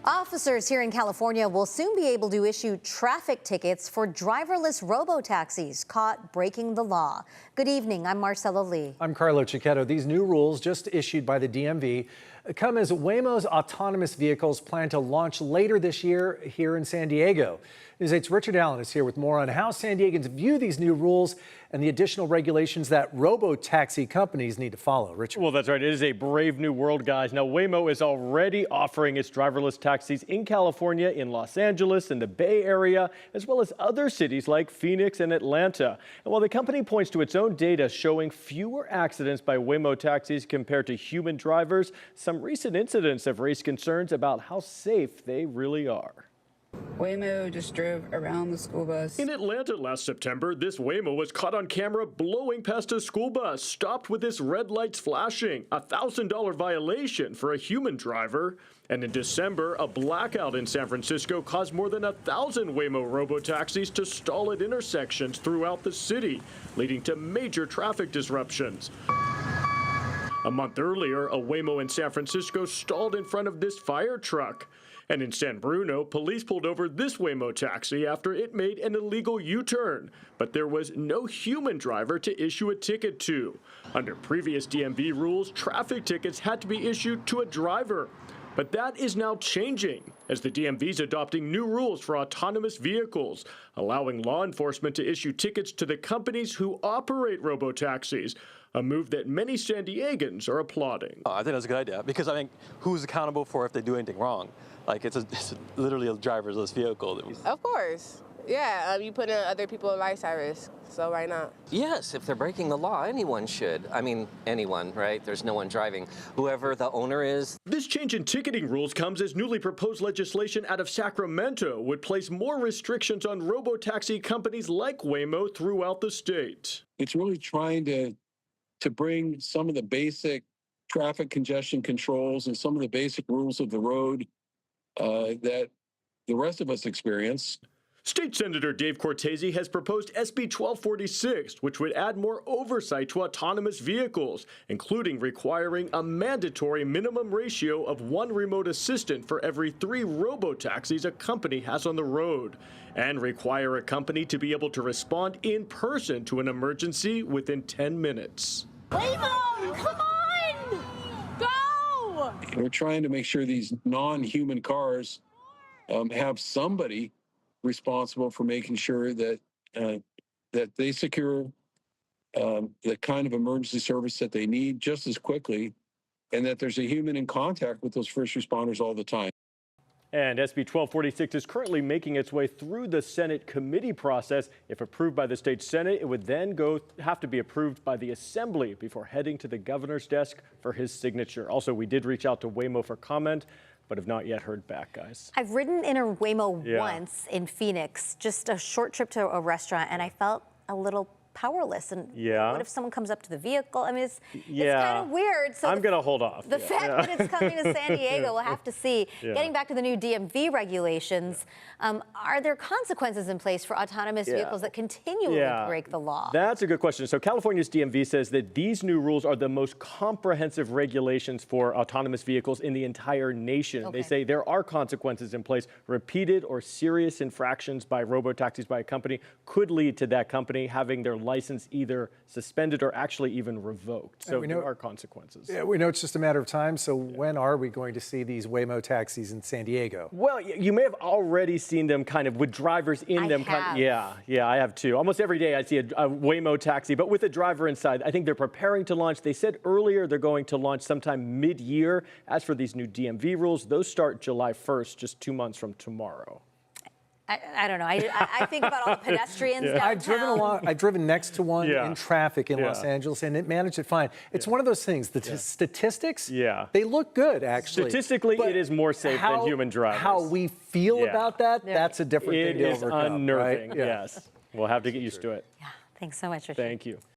Officers here in California will soon be able to issue traffic tickets for driverless robotaxis caught breaking the law. Good evening, I'm Marcella Lee. I'm Carlo Cicchetto. These new rules, just issued by the DMV, come as Waymo's autonomous vehicles plan to launch later this year here in San Diego. News 8's Richard Allen is here with more on how San Diegans view these new rules and the additional regulations that robotaxi companies need to follow. Richard. Well, that's right. It is a brave new world, guys. Now, Waymo is already offering its driverless taxis in California, in Los Angeles, in the Bay Area, as well as other cities like Phoenix and Atlanta. And while the company points to its own data showing fewer accidents by Waymo taxis compared to human drivers, some recent incidents have raised concerns about how safe they really are. Waymo just drove around the school bus. In Atlanta last September, this Waymo was caught on camera blowing past a school bus, stopped with its red lights flashing, a $1,000 violation for a human driver. And in December, a blackout in San Francisco caused more than 1,000 Waymo robotaxis to stall at intersections throughout the city, leading to major traffic disruptions. A month earlier, a Waymo in San Francisco stalled in front of this fire truck. And in San Bruno, police pulled over this Waymo taxi after it made an illegal U-turn. But there was no human driver to issue a ticket to. Under previous DMV rules, traffic tickets had to be issued to a driver. But that is now changing as the DMV is adopting new rules for autonomous vehicles, allowing law enforcement to issue tickets to the companies who operate robotaxis, a move that many San Diegans are applauding. I think that's a good idea because I think who's accountable for if they do anything wrong? Like it's literally a driverless vehicle. Of course. Yeah, you put other people's lives at risk, so why not? Yes, if they're breaking the law, anyone should. I mean, anyone, right? There's no one driving. Whoever the owner is. This change in ticketing rules comes as newly proposed legislation out of Sacramento would place more restrictions on robotaxi companies like Waymo throughout the state. It's really trying to bring some of the basic traffic congestion controls and some of the basic rules of the road that the rest of us experience. State Senator Dave Cortese has proposed SB 1246, which would add more oversight to autonomous vehicles, including requiring a mandatory minimum ratio of 1 remote assistant for every 3 robotaxis a company has on the road, and require a company to be able to respond in person to an emergency within 10 minutes. Waymo, come on! Go! We're trying to make sure these non-human cars have somebody responsible for making sure that that they secure the kind of emergency service that they need just as quickly, and that there's a human in contact with those first responders all the time. And SB 1246 is currently making its way through the Senate committee process. If approved by the state Senate, it would then have to be approved by the Assembly before heading to the governor's desk for his signature. Also, we did reach out to Waymo for comment, but have not yet heard back, guys. I've ridden in a Waymo once in Phoenix, just a short trip to a restaurant, and I felt a little powerless. And what if someone comes up to the vehicle? I mean, it's kind of weird. So I'm going to hold off. The fact that it's coming to San Diego, we'll have to see. Getting back to the new DMV regulations, are there consequences in place for autonomous vehicles that continually break the law? That's a good question. So California's DMV says that these new rules are the most comprehensive regulations for autonomous vehicles in the entire nation. They say there are consequences in place. Repeated or serious infractions by robotaxis by a company could lead to that company having their license either suspended or actually even revoked. So there are consequences. Yeah, we know it's just a matter of time. So when are we going to see these Waymo taxis in San Diego? Well, you may have already seen them kind of with drivers in them. Yeah, I have too. Almost every day I see a Waymo taxi, but with a driver inside. I think they're preparing to launch. They said earlier they're going to launch sometime mid-year. As for these new DMV rules, those start July 1st, just 2 months from tomorrow. I don't know. I think about all the pedestrians downtown. I've driven next to one in traffic in Los Angeles, and it managed it fine. It's one of those things. The statistics, they look good, actually. Statistically, it is more safe than human drivers. How we feel about that, that's a different thing to overcome. It is unnerving, right? yes. We'll have to get used to it. Yeah. Thanks so much, Richard. Thank you.